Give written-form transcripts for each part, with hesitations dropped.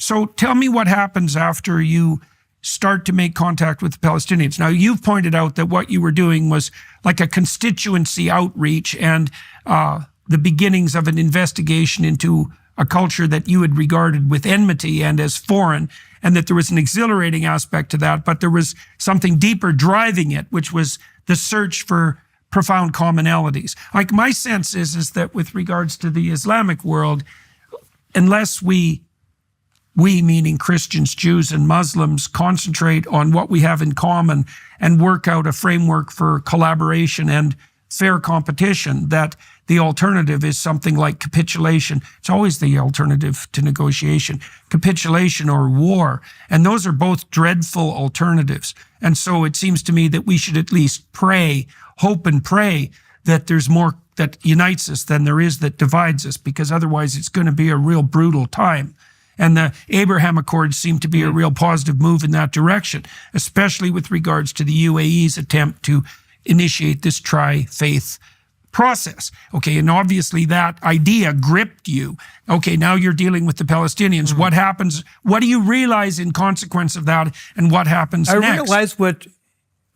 So tell me what happens after you start to make contact with the Palestinians. Now, you've pointed out that what you were doing was like a constituency outreach and the beginnings of an investigation into a culture that you had regarded with enmity and as foreign, and that there was an exhilarating aspect to that, but there was something deeper driving it, which was the search for profound commonalities. Like, my sense is that with regards to the Islamic world, unless we meaning Christians, Jews, and Muslims, concentrate on what we have in common and work out a framework for collaboration and fair competition, that the alternative is something like capitulation. It's always the alternative to negotiation, capitulation or war. And those are both dreadful alternatives. And so it seems to me that we should at least pray, hope and pray that there's more that unites us than there is that divides us, because otherwise it's going to be a real brutal time. And the Abraham Accords seem to be a real positive move in that direction, especially with regards to the UAE's attempt to initiate this tri-faith process. Okay, and obviously that idea gripped you. Okay, now you're dealing with the Palestinians. What happens? What do you realize in consequence of that, and what happens next? I realize what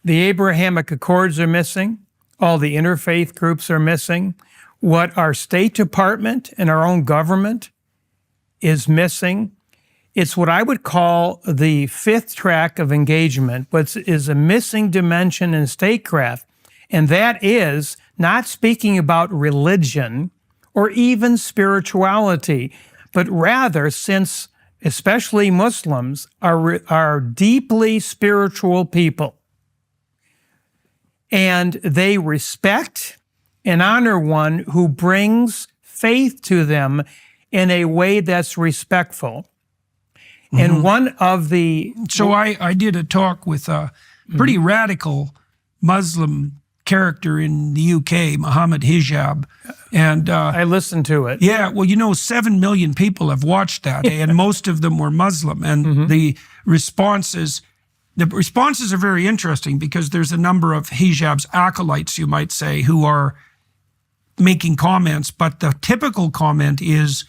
the Abrahamic Accords are missing, all the interfaith groups are missing, what our State Department and our own government is missing. It's what I would call the fifth track of engagement, but is a missing dimension in statecraft. And that is not speaking about religion or even spirituality, but rather, since especially Muslims are deeply spiritual people, and they respect and honor one who brings faith to them in a way that's respectful. And one of the... So I did a talk with a pretty radical Muslim character in the UK, Muhammad Hijab. And I listened to it. Yeah, well, 7 million people have watched that, and most of them were Muslim. And the responses are very interesting, because there's a number of Hijab's acolytes, you might say, who are making comments, but the typical comment is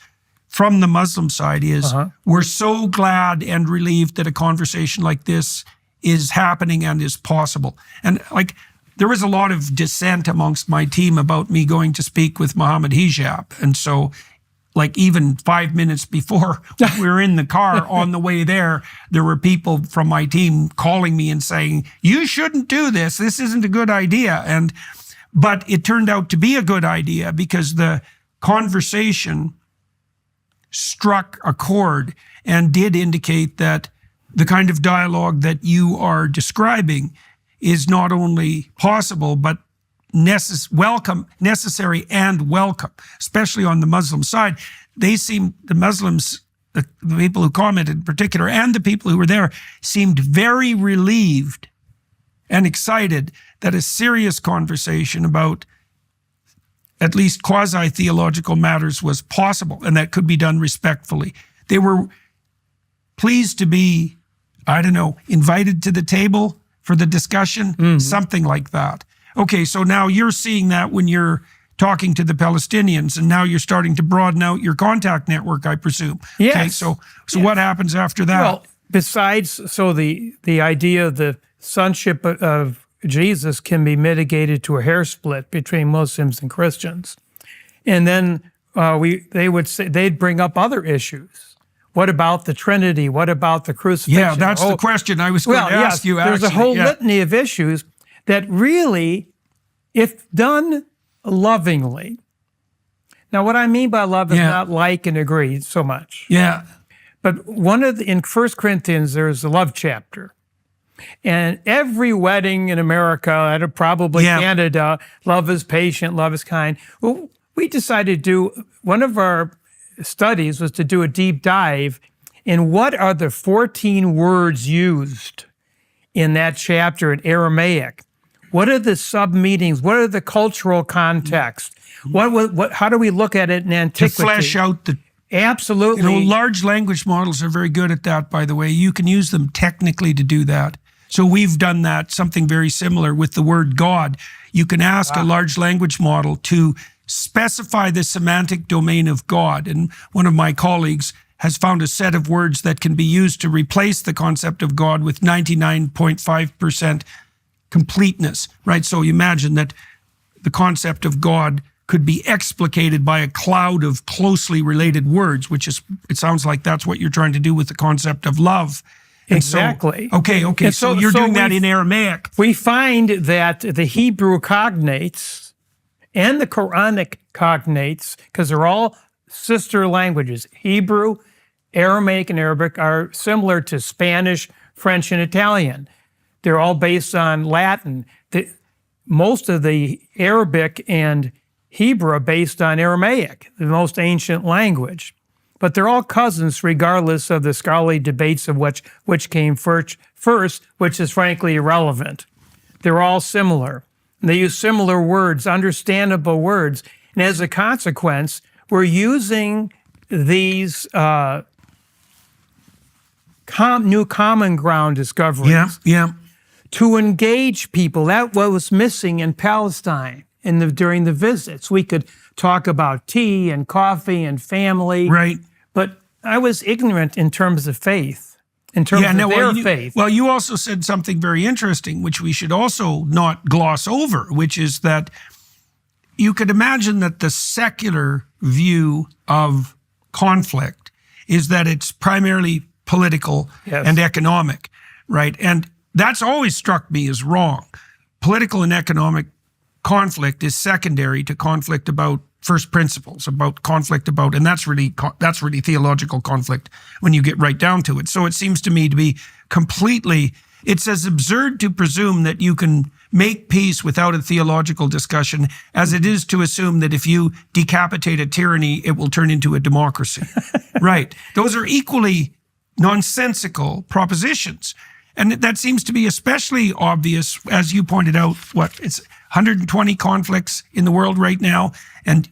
from the Muslim side is, we're so glad and relieved that a conversation like this is happening and is possible. And like, there was a lot of dissent amongst my team about me going to speak with Muhammad Hijab. And so, like, even 5 minutes before we were in the car on the way there were people from my team calling me and saying, you shouldn't do this. This isn't a good idea. But it turned out to be a good idea, because the conversation struck a chord and did indicate that the kind of dialogue that you are describing is not only possible, but necessary and welcome, especially on the Muslim side. The Muslims, the people who commented in particular, and the people who were there, seemed very relieved and excited that a serious conversation about at least quasi-theological matters was possible, and that could be done respectfully. They were pleased to be, invited to the table for the discussion, something like that. Okay, so now you're seeing that when you're talking to the Palestinians, and now you're starting to broaden out your contact network, I presume. Yes. Okay, so what happens after that? Well, besides, the idea of the sonship of Jesus can be mitigated to a hair split between Muslims and Christians. And then they'd bring up other issues. What about the Trinity? What about the crucifixion? Yeah, that's the question I was going to ask you, actually. There's a whole litany of issues that really, if done lovingly. Now, what I mean by love is not like and agree so much. Yeah. But in 1 Corinthians, there's a love chapter. And every wedding in America, and probably Canada, love is patient, love is kind. Well, we decided to do, one of our studies was to do a deep dive in what are the 14 words used in that chapter in Aramaic. What are the sub-meanings? What are the cultural contexts? How do we look at it in antiquity? To flesh out the... Absolutely. Large language models are very good at that, by the way. You can use them technically to do that. So we've done that, something very similar with the word God. You can ask a large language model to specify the semantic domain of God. And one of my colleagues has found a set of words that can be used to replace the concept of God with 99.5% completeness, right? So you imagine that the concept of God could be explicated by a cloud of closely related words, which is, it sounds like that's what you're trying to do with the concept of love. And Exactly. Okay. And So you're doing that in Aramaic. We find that the Hebrew cognates and the Quranic cognates, because they're all sister languages, Hebrew, Aramaic, and Arabic are similar to Spanish, French, and Italian. They're all based on Latin. Most of the Arabic and Hebrew are based on Aramaic, the most ancient language. But they're all cousins regardless of the scholarly debates of which came first, which is frankly irrelevant. They're all similar. They use similar words, understandable words. And as a consequence, we're using these new common ground discoveries to engage people. That was missing in Palestine during the visits. We could talk about tea and coffee and family. Right. But I was ignorant in terms of faith, in terms of their faith. Well, you also said something very interesting, which we should also not gloss over, which is that you could imagine that the secular view of conflict is that it's primarily political and economic, right? And that's always struck me as wrong. Political and economic conflict is secondary to conflict about first principles, and that's really theological conflict when you get right down to it. So it seems to me to be it's as absurd to presume that you can make peace without a theological discussion as it is to assume that if you decapitate a tyranny, it will turn into a democracy. Right. Those are equally nonsensical propositions. And that seems to be especially obvious, as you pointed out, it's 120 conflicts in the world right now. And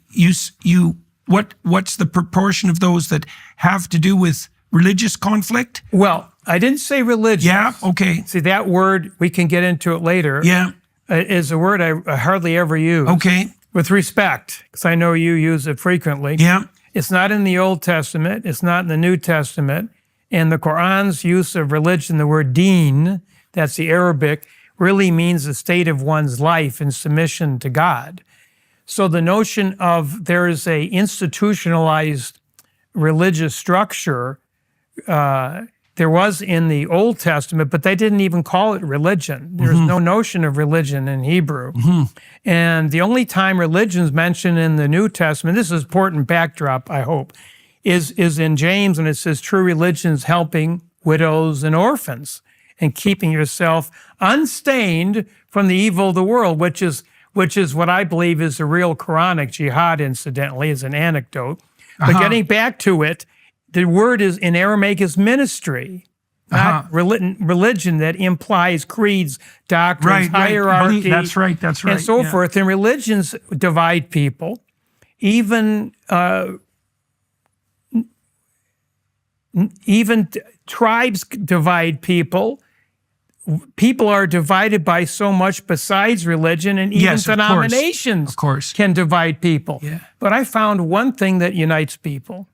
what's the proportion of those that have to do with religious conflict? Well, I didn't say religion. Yeah, okay. See, that word, we can get into it later. Yeah. Is a word I hardly ever use. Okay. With respect, because I know you use it frequently. Yeah. It's not in the Old Testament. It's not in the New Testament. And the Quran's use of religion, the word deen, that's the Arabic, really means the state of one's life in submission to God. So the notion of there is a institutionalized religious structure, there was in the Old Testament, but they didn't even call it religion. There's no notion of religion in Hebrew. And the only time religion's mentioned in the New Testament, this is important backdrop, I hope, is in James when it says true religion is helping widows and orphans and keeping yourself unstained from the evil of the world, which is what I believe is the real Quranic jihad, incidentally, as an anecdote. But getting back to it, the word is in Aramaic is ministry, not religion that implies creeds, doctrines, hierarchy. That's right. And so forth. And religions divide people. Even tribes divide people. People are divided by so much besides religion, and even denominations can divide people. Yeah. But I found one thing that unites people,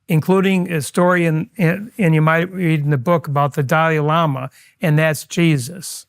including a story and you might read in the book about the Dalai Lama, and that's Jesus.